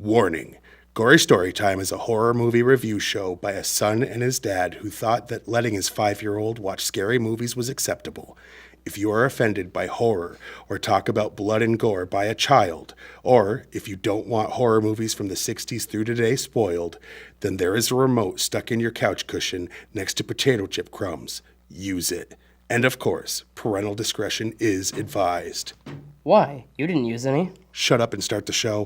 Warning. Gory Storytime is a horror movie review show by a son and his dad who thought that letting his 5-year-old watch scary movies was acceptable. If you are offended by horror or talk about blood and gore by a child, or if you don't want horror movies from the 60s through today spoiled, then there is a remote stuck in your couch cushion next to potato chip crumbs. Use it. And of course, parental discretion is advised. Why? You didn't use any. Shut up and start the show.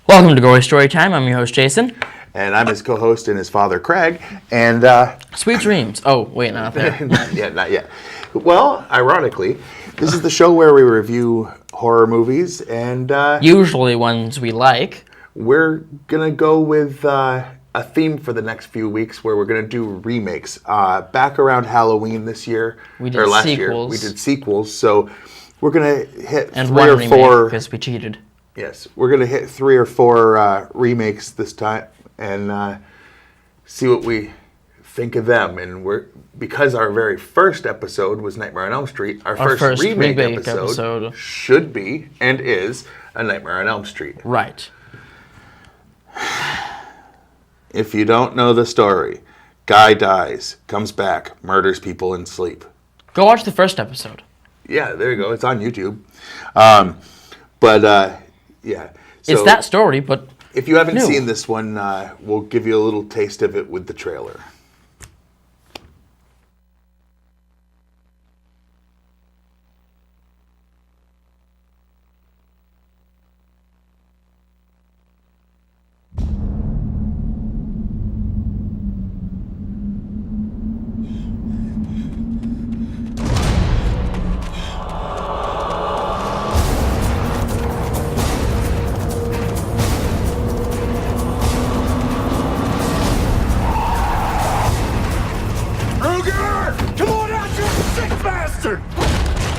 Welcome to Gory Storytime. I'm your host, Jason. And I'm his co-host and his father, Craig. And Sweet dreams. Oh, wait, not there. not yet. Well, ironically, this is the show where we review horror movies, and Usually ones we like. we're gonna go with a theme for the next few weeks, where we're gonna do remakes. Back around Halloween this year, We did or last sequels. year, we did sequels. So we're gonna hit And 3 one or remake, 4. because we cheated. Yes, we're going to hit 3 or 4 remakes this time and see what we think of them. And because our very first episode was Nightmare on Elm Street, our first remake episode should be and is A Nightmare on Elm Street. Right. If you don't know the story, guy dies, comes back, murders people in sleep. Go watch the first episode. Yeah, there you go. It's on YouTube. Yeah. So It's that story, but if you haven't new. seen this one, we'll give you a little taste of it with the trailer.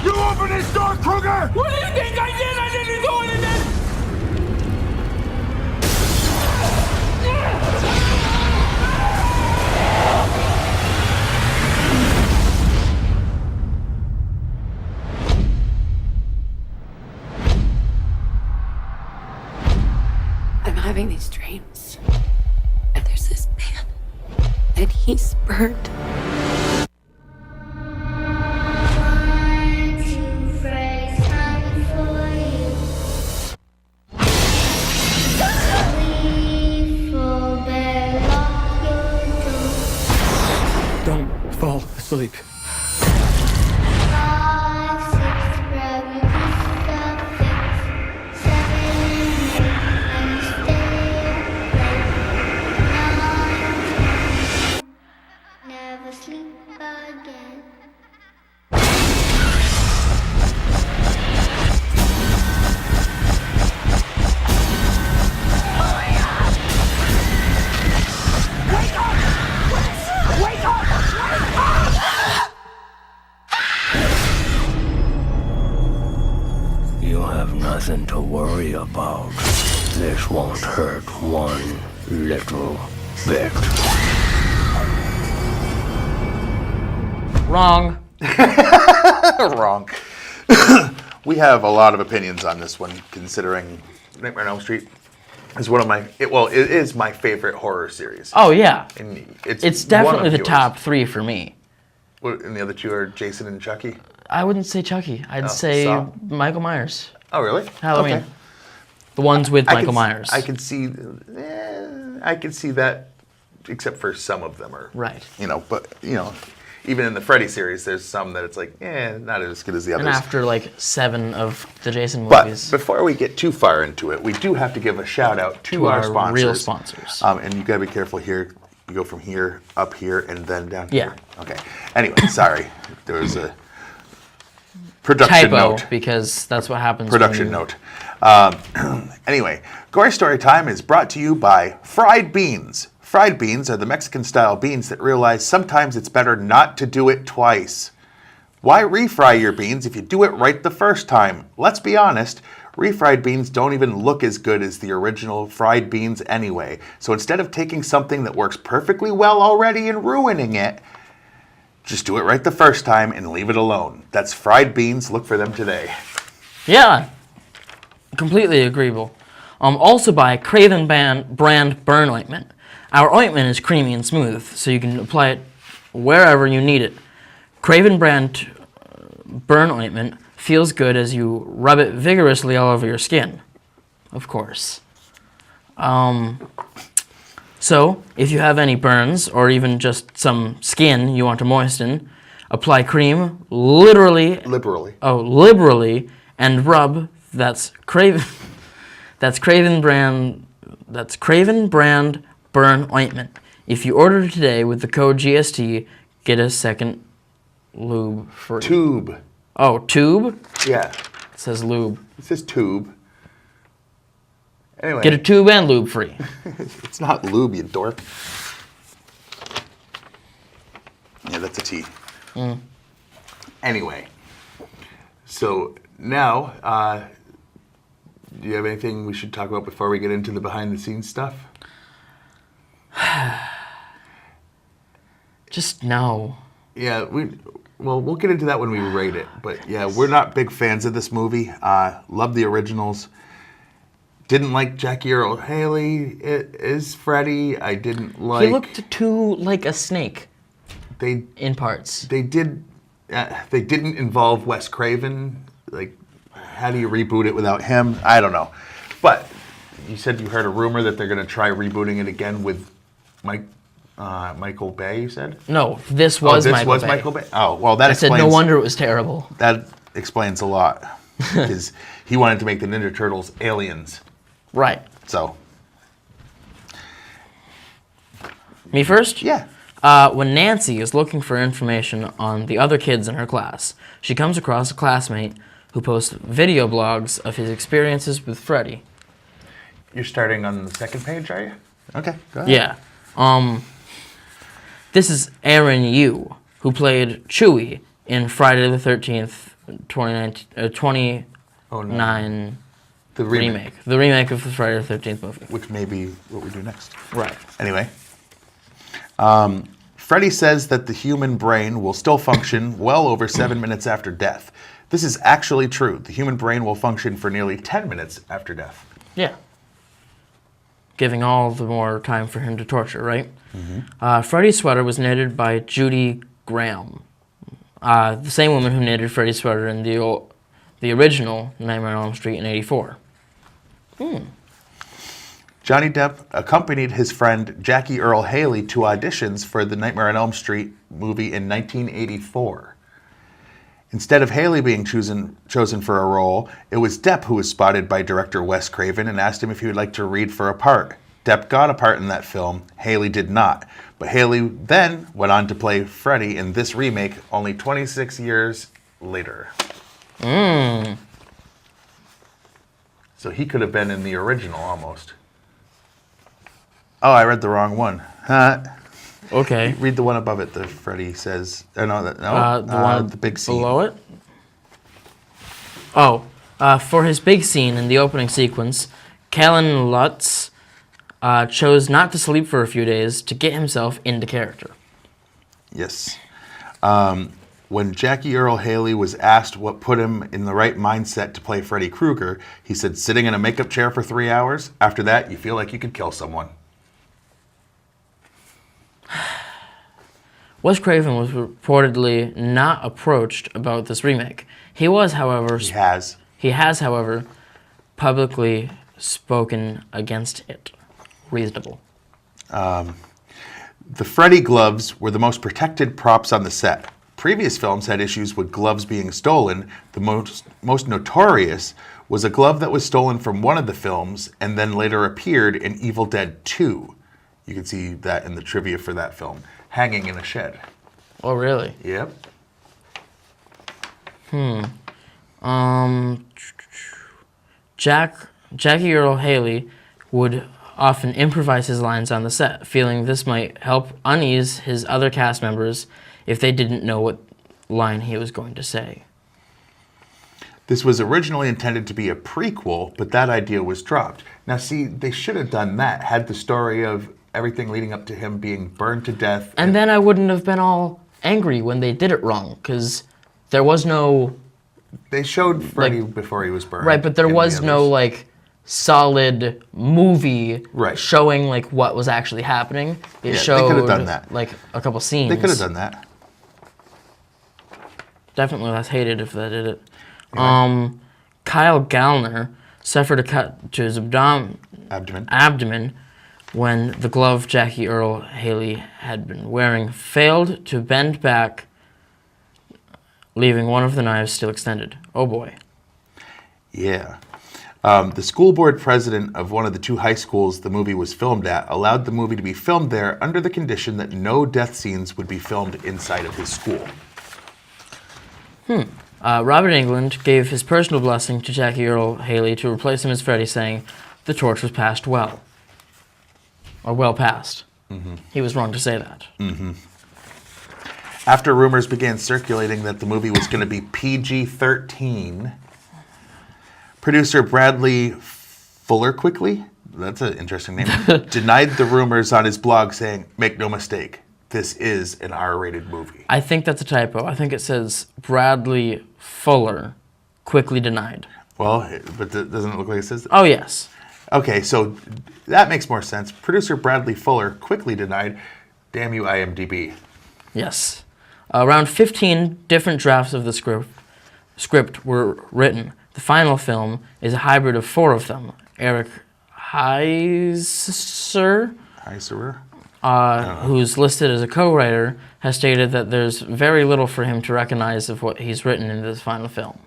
You open this door, Kruger! What do you think I did? I didn't do anything! I'm having these dreams. And there's this man. And he's burned. Don't fall asleep. Never sleep again. You have nothing to worry about. This won't hurt one little bit. wrong. Wrong. We have a lot of opinions on this one, considering Nightmare on Elm Street is it is my favorite horror series. Oh, yeah. And It's definitely the top 3 for me. And the other 2 are Jason and Chucky? I wouldn't say Chucky. I'd say Saw? Michael Myers. Oh, really? Halloween. Okay. The ones with Michael Myers. I can see that, except for some of them are Right. But even in the Freddy series, there's some that it's like, not as good as the others. And after like 7 of the Jason But movies. before we get too far into it, we do have to give a shout out to our sponsors. Real sponsors. And you gotta be careful here. You go from here, up here, and then down here. Yeah. Okay. Anyway, sorry. There was a production Typo, note. because that's what happens. Production when you... note. Anyway, Gory Story Time is brought to you by fried beans. Fried beans are the Mexican-style beans that realize sometimes it's better not to do it twice. Why refry your beans if you do it right the first time? Let's be honest, refried beans don't even look as good as the original fried beans anyway. So instead of taking something that works perfectly well already and ruining it, just do it right the first time and leave it alone. That's fried beans. Look for them today. Yeah, completely agreeable. Also by Craven brand burn ointment. Our ointment is creamy and smooth, so you can apply it wherever you need it. Craven brand burn ointment feels good as you rub it vigorously all over your skin, of course. So, if you have any burns or even just some skin you want to moisten, apply cream liberally, and rub. That's Craven brand burn ointment. If you order today with the code GST, get a second lube free. Tube. Oh, tube? Yeah. It says lube. It says tube. Anyway. Get a tube and lube free. It's not lube, you dork. Yeah, that's a T. Anyway. So now, do you have anything we should talk about before we get into the behind-the-scenes stuff? Just no. Yeah, we'll get into that when we rate it. But yeah, we're not big fans of this movie. Love the originals. Didn't like Jackie Earle Haley is Freddy. I didn't like. He looked too like a snake. In parts. They didn't involve Wes Craven. Like, how do you reboot it without him? I don't know. But you said you heard a rumor that they're going to try rebooting it again with Michael Bay. You said no. This was Michael Bay. Oh well, that explains. I said no wonder it was terrible. That explains a lot because he wanted to make the Ninja Turtles aliens. Right. So. Me first? Yeah. When Nancy is looking for information on the other kids in her class, she comes across a classmate who posts video blogs of his experiences with Freddy. You're starting on the second page, are you? Okay, go ahead. Yeah. This is Aaron Yu, who played Chewie in Friday the 13th, 29... The remake. The remake of the Friday the 13th movie. Which may be what we do next. Right. Anyway. Freddy says that the human brain will still function well over 7 minutes after death. This is actually true. The human brain will function for nearly 10 minutes after death. Yeah. Giving all the more time for him to torture, right? Mm-hmm. Freddy's sweater was knitted by Judy Graham. The same woman who knitted Freddy's sweater in the original Nightmare on Elm Street in '84. Johnny Depp accompanied his friend Jackie Earle Haley to auditions for the Nightmare on Elm Street movie in 1984. Instead of Haley being chosen for a role, it was Depp who was spotted by director Wes Craven and asked him if he would like to read for a part. Depp got a part in that film, Haley did not. But Haley then went on to play Freddy in this remake only 26 years later. So he could have been in the original almost. Oh, I read the wrong one. Okay. Read the one above it. The Freddy says. The big scene below it. Oh, for his big scene in the opening sequence, Callan Lutz chose not to sleep for a few days to get himself into character. Yes. When Jackie Earle Haley was asked what put him in the right mindset to play Freddy Krueger, he said, sitting in a makeup chair for 3 hours. After that, you feel like you could kill someone. Wes Craven was reportedly not approached about this remake. He has, however, publicly spoken against it. Reasonable. The Freddy gloves were the most protected props on the set. Previous films had issues with gloves being stolen. The most notorious was a glove that was stolen from one of the films and then later appeared in Evil Dead 2. You can see that in the trivia for that film. Hanging in a shed. Oh, really? Yep. Jack Jackie Earle Haley would often improvise his lines on the set, feeling this might help unease his other cast members if they didn't know what line he was going to say. This was originally intended to be a prequel, but that idea was dropped. Now, see, they should have done that, had the story of everything leading up to him being burned to death. And then I wouldn't have been all angry when they did it wrong, because there was no... They showed Freddy before he was burned. Right, but there was no, like, solid movie showing, like, what was actually happening. It showed, they could have done that. Like, a couple scenes. They could have done that. Definitely less hated if they did it. Right. Kyle Gallner suffered a cut to his abdomen when the glove Jackie Earle Haley had been wearing failed to bend back, leaving one of the knives still extended. Oh boy. Yeah. The school board president of one of the 2 high schools the movie was filmed at allowed the movie to be filmed there under the condition that no death scenes would be filmed inside of his school. Robert Englund gave his personal blessing to Jackie Earle Haley to replace him as Freddy, saying the torch was passed well. Or well passed. Mm-hmm. He was wrong to say that. Mm-hmm. After rumors began circulating that the movie was going to be PG-13, producer Bradley Fuller quickly, that's an interesting name, denied the rumors on his blog, saying, "Make no mistake, this is an R-rated movie." I think that's a typo. I think it says Bradley Fuller quickly denied. Well, but doesn't it look like it says that? Oh, yes. Okay, so that makes more sense. Producer Bradley Fuller quickly denied. Damn you, IMDb. Yes. Around 15 different drafts of the script were written. The final film is a hybrid of 4 of them. Eric Heiser, who's listed as a co-writer, has stated that there's very little for him to recognize of what he's written in this final film.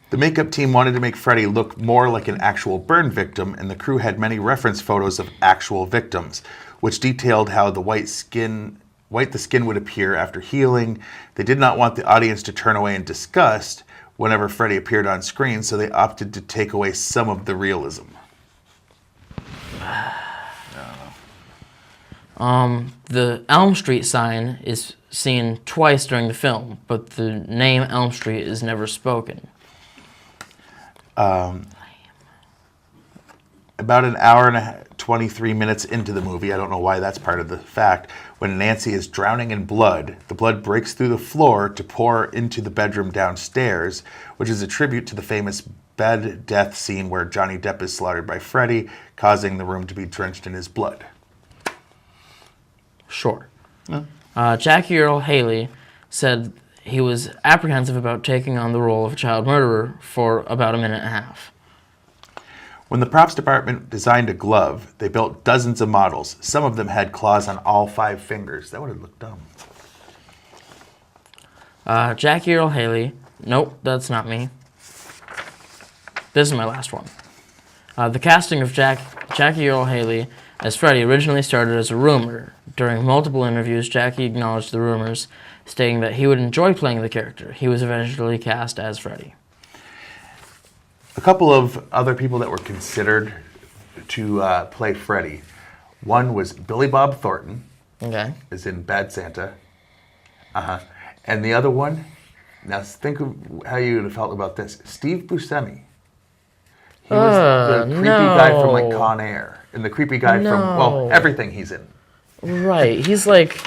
The makeup team wanted to make Freddy look more like an actual burn victim, and the crew had many reference photos of actual victims, which detailed how the white the skin would appear after healing. They did not want the audience to turn away in disgust whenever Freddy appeared on screen, so they opted to take away some of the realism. The Elm Street sign is seen twice during the film, but the name Elm Street is never spoken. About an hour and 23 minutes into the movie, I don't know why that's part of the fact, when Nancy is drowning in blood, the blood breaks through the floor to pour into the bedroom downstairs, which is a tribute to the famous bed death scene where Johnny Depp is slaughtered by Freddy, causing the room to be drenched in his blood. Sure. Jackie Earle Haley said he was apprehensive about taking on the role of a child murderer for about a minute and a half. When the props department designed a glove, they built dozens of models. Some of them had claws on all 5 fingers. That would have looked dumb. Jackie Earle Haley. Nope, that's not me. This is my last one. The casting of Jackie Earle Haley as Freddy originally started as a rumor. During multiple interviews, Jackie acknowledged the rumors, stating that he would enjoy playing the character. He was eventually cast as Freddy. A couple of other people that were considered to play Freddy. One was Billy Bob Thornton, is in Bad Santa. And the other one, now think of how you would have felt about this. Steve Buscemi. He was the creepy guy from like Con Air. And the creepy guy from, well, everything he's in. Right. He's like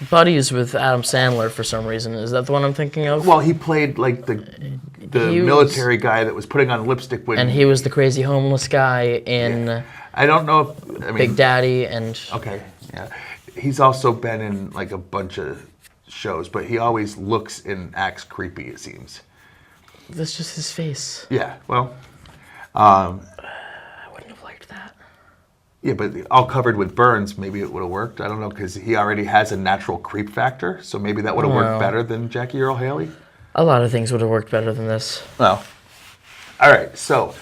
buddies with Adam Sandler for some reason. Is that the one I'm thinking of? Well, he played like the military guy that was putting on lipstick when... And he was the crazy homeless guy in... Yeah. I don't know if... I mean, Big Daddy and... Okay, yeah. He's also been in like a bunch of shows, but he always looks and acts creepy, it seems. That's just his face. Yeah, well... I wouldn't have liked that. Yeah, but all covered with burns, maybe it would have worked. I don't know, because he already has a natural creep factor, so maybe that would have worked better than Jackie Earle Haley. A lot of things would have worked better than this. Well, all right, so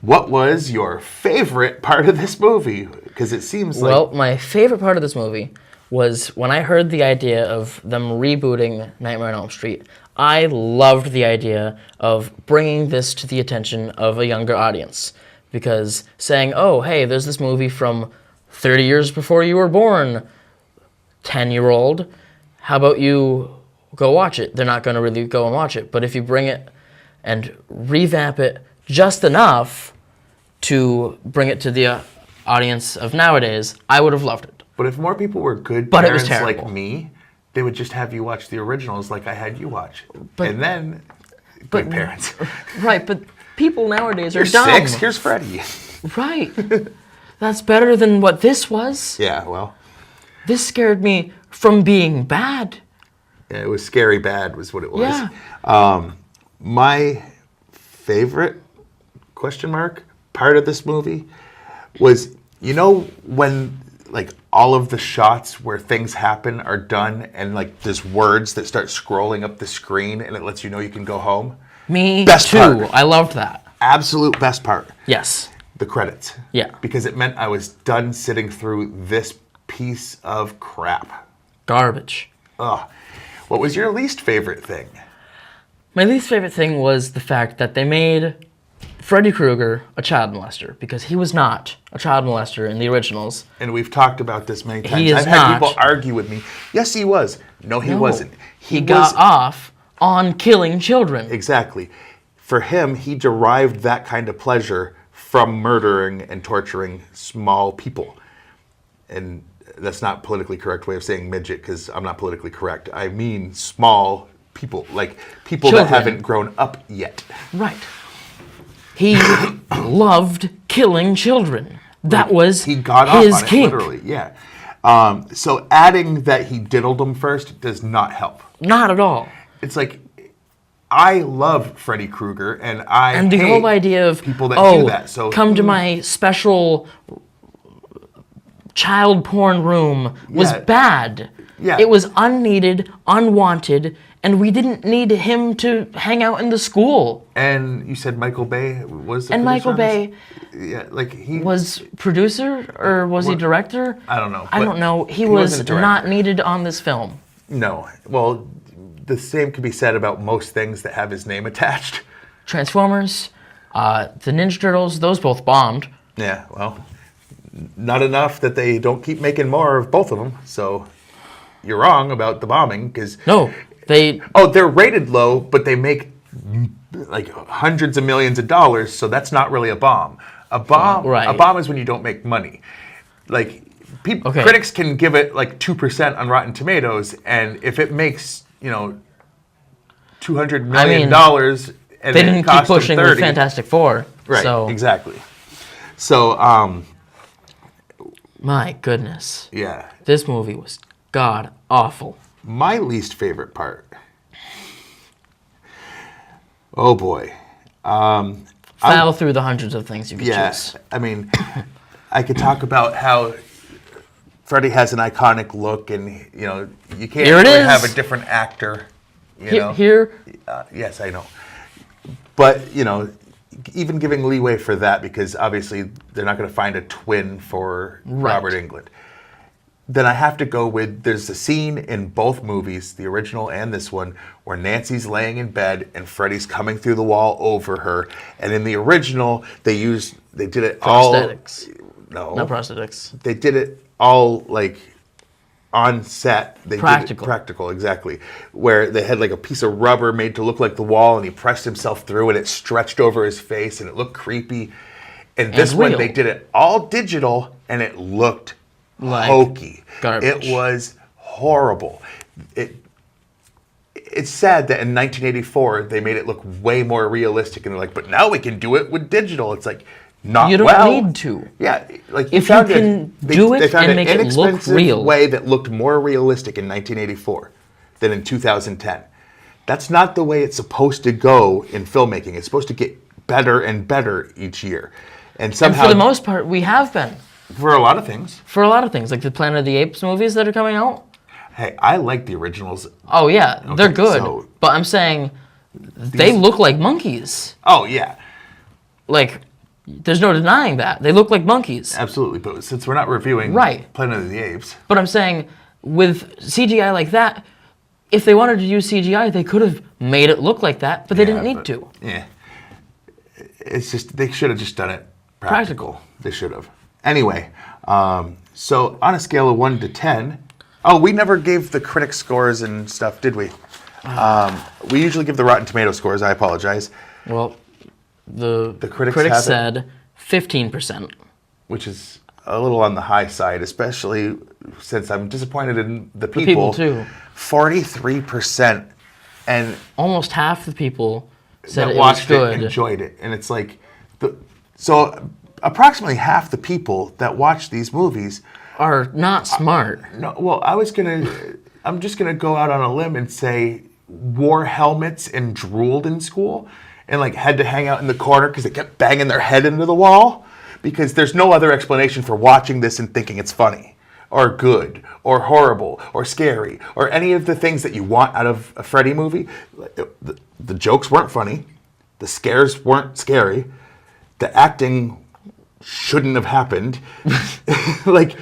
what was your favorite part of this movie? Because it seems like... Well, my favorite part of this movie was when I heard the idea of them rebooting Nightmare on Elm Street, I loved the idea of bringing this to the attention of a younger audience. Because saying, oh, hey, there's this movie from 30 years before you were born, 10-year-old, how about you go watch it? They're not going to really go and watch it. But if you bring it and revamp it just enough to bring it to the audience of nowadays, I would have loved it. But if more people were good But it was parents like terrible. me, they would just have you watch the originals like I had you watch. But- and then, but- good parents. Right, but people nowadays are You're dumb. 6, here's Freddy. Right. That's better than what this was. Yeah, well, This scared me from being bad. yeah, it was scary bad was what it was. Yeah. My favorite question mark part of this movie was, you know, when like all of the shots where things happen are done and like there's words that start scrolling up the screen and it lets you know you can go home. Me Best too. part. I loved that. Absolute best part. Yes. The credits. Yeah. Because it meant I was done sitting through this piece of crap. Garbage. Ugh. What was your least favorite thing? My least favorite thing was the fact that they made Freddy Krueger a child molester, because he was not a child molester in the originals. And we've talked about this many times. He is I've had not. people argue with me. Yes, he was. No, he No. wasn't. He got off on killing children. Exactly. For him, he derived that kind of pleasure from murdering and torturing small people. And that's not politically correct way of saying midget, because I'm not politically correct. I mean small people, like people Children. that haven't grown up yet. Right. He loved killing children. That was He got off his on it, kink. literally, yeah. So adding that he diddled them first does not help. Not at all. It's like, I love Freddy Krueger, and And the hate whole idea of, people that oh, do that. So come to my special child porn room was Yeah. bad. Yeah. It was unneeded, unwanted, and we didn't need him to hang out in the school. And you said Michael Bay was the And producer Michael on Bay this? Yeah, like he was producer, or was he director? I don't know, I but don't know. He he was wasn't a director. not needed on this film. No. Well, the same could be said about most things that have his name attached. Transformers, the Ninja Turtles, those both bombed. Yeah, well, not enough that they don't keep making more of both of them. So you're wrong about the bombing, because No, they they're rated low, but they make like hundreds of millions of dollars, so that's not really a bomb. A bomb, Right. A bomb is when you don't make money. Like Okay. critics can give it like 2% on Rotten Tomatoes, and if it makes $200 million dollars, and they it didn't keep cost them pushing with 30, Fantastic Four. right? So Exactly. So my goodness, yeah, this movie was god awful. my least favorite part. Oh boy. File through the hundreds of things you could Yeah, choose. I mean, I could talk about how Freddy has an iconic look, and you can't Here it really is. have a different actor. Here, Yes, I know, but even giving leeway for that, because obviously they're not going to find a twin for Right. Robert Englund. Then I have to go with, there's a scene in both movies, the original and this one, where Nancy's laying in bed and Freddy's coming through the wall over her. And in the original, they did it prosthetics. all. No. Not prosthetics. They did it all like on set. They Practical. Did it practical, exactly. Where they had like a piece of rubber made to look like the wall, and he pressed himself through and it stretched over his face and it looked creepy. And this one, real. they did it all digital and it looked Like hokey. garbage. It was horrible. It's sad that in 1984 they made it look way more realistic, and they're like, but now we can do it with digital. It's like, not You don't well. need to. Yeah, like If found you can they do it found and an make it look inexpensive real. way that looked more realistic in 1984 than in 2010. That's not the way it's supposed to go in filmmaking. It's supposed to get better and better each year, and And somehow for the most part, we have been. for a lot of things. For a lot of things, like the Planet of the Apes movies that are coming out. Hey, I like the originals. Oh yeah, they're good. so- but I'm saying they look like monkeys. Oh yeah, Like, there's no denying that. They look like monkeys. absolutely. But since we're not reviewing Right. Planet of the Apes, But I'm saying with CGI like that, if they wanted to use CGI, they could have made it look like that, but they didn't need to. Yeah. It's just, they should have just done it practical. They should have. Anyway, so on a scale of 1 to 10, we never gave the critic scores and stuff, did we? We usually give the Rotten Tomato scores. I apologize. Well, the critics said 15%. Which is a little on the high side, especially since I'm disappointed in the people. The people, too. 43%. And almost half the people said that it watched was good. It, enjoyed it. And it's like, so approximately half the people that watch these movies are not smart. No, well, I'm just gonna go out on a limb and say wore helmets and drooled in school and like had to hang out in the corner because they kept banging their head into the wall, because there's no other explanation for watching this and thinking it's funny or good or horrible or scary or any of the things that you want out of a Freddy movie. The jokes weren't funny. The scares weren't scary. The acting shouldn't have happened. Like,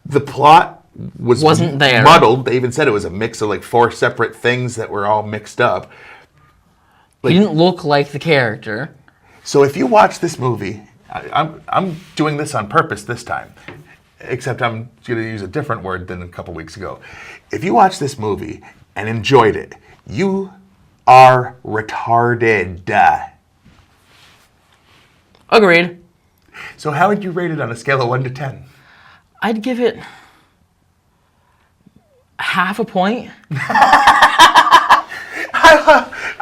the plot wasn't there. Muddled. They even said it was a mix of like 4 separate things that were all mixed up. Like, he didn't look like the character. So if you watch this movie, I'm doing this on purpose this time, except I'm going to use a different word than a couple weeks ago. If you watch this movie and enjoyed it, you are retarded. Agreed. So how would you rate it on a scale of 1 to 10? I'd give it half a point.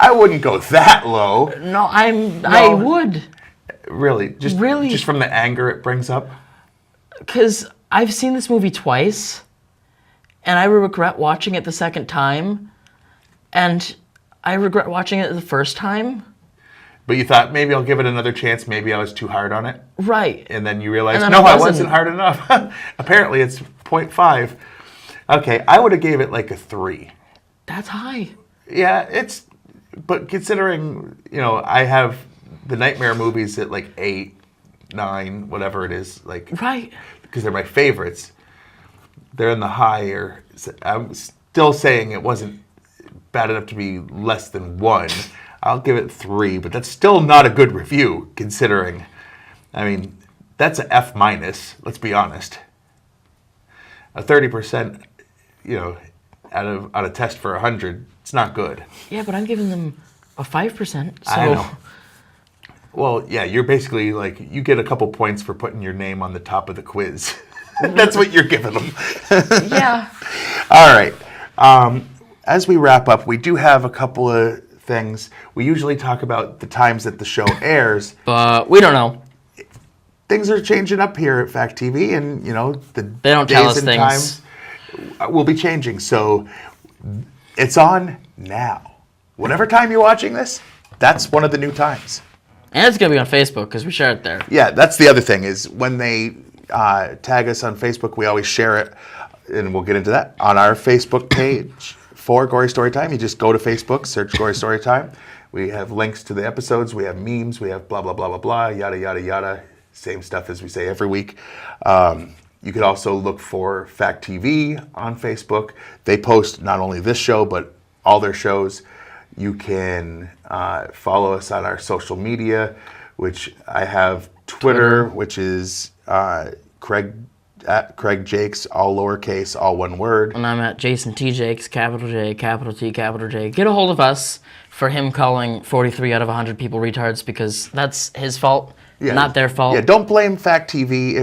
I wouldn't go that low. No, I would. Really? Just from the anger it brings up? Because I've seen this movie twice, and I regret watching it the second time, and I regret watching it the first time. But you thought, maybe I'll give it another chance, maybe I was too hard on it? Right. And then you realized, no, I wasn't hard enough. Apparently it's 0.5. Okay, I would have gave it like a 3. That's high. Yeah, but considering, I have the Nightmare movies at like 8, 9, whatever it is, like, right, because they're my favorites. They're in the higher. I'm still saying it wasn't bad enough to be less than 1. I'll give it 3, but that's still not a good review, considering, that's an F-. Let's be honest. A 30%, out of test for 100, it's not good. Yeah, but I'm giving them a 5%. So. I know. Well, yeah, you're basically like, you get a couple points for putting your name on the top of the quiz. That's what you're giving them. Yeah. All right. As we wrap up, we do have a couple of things. We usually talk about the times that the show airs. But we don't know. Things are changing up here at Fact TV, and, they don't tell us things. Times will be changing. So it's on now. Whatever time you're watching this, that's one of the new times. And it's going to be on Facebook because we share it there. Yeah, that's the other thing, is when they tag us on Facebook, we always share it, and we'll get into that on our Facebook page for Gory Storytime. You just go to Facebook, search Gory Storytime. We have links to the episodes. We have memes. We have blah, blah, blah, blah, blah, yada, yada, yada. Same stuff as we say every week. You could also look for Fact TV on Facebook. They post not only this show, but all their shows. You can follow us on our social media, which I have Twitter. Which is Craig Jakes, all lowercase, all one word. And I'm at Jason T. Jakes, capital J, capital T, capital J. Get a hold of us for him calling 43 out of 100 people retards, because that's his fault, not their fault. Yeah, don't blame Fact TV.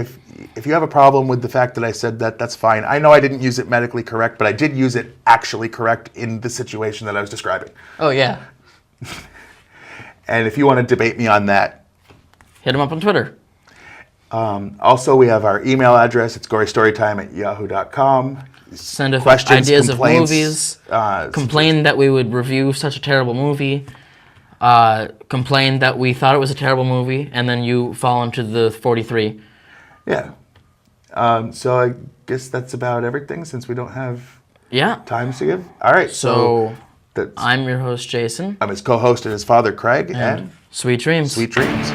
If you have a problem with the fact that I said that, that's fine. I know I didn't use it medically correct, but I did use it actually correct in the situation that I was describing. Oh, yeah. And if you want to debate me on that, hit him up on Twitter. Also, we have our email address. It's gorystorytime@yahoo.com. Send us questions, ideas of movies. Complain that we would review such a terrible movie. Complain that we thought it was a terrible movie, and then you fall into the 43. Yeah. So I guess that's about everything, since we don't have times to give. All right. So I'm your host, Jason. I'm his co-host and his father, Craig. And sweet dreams. Sweet dreams.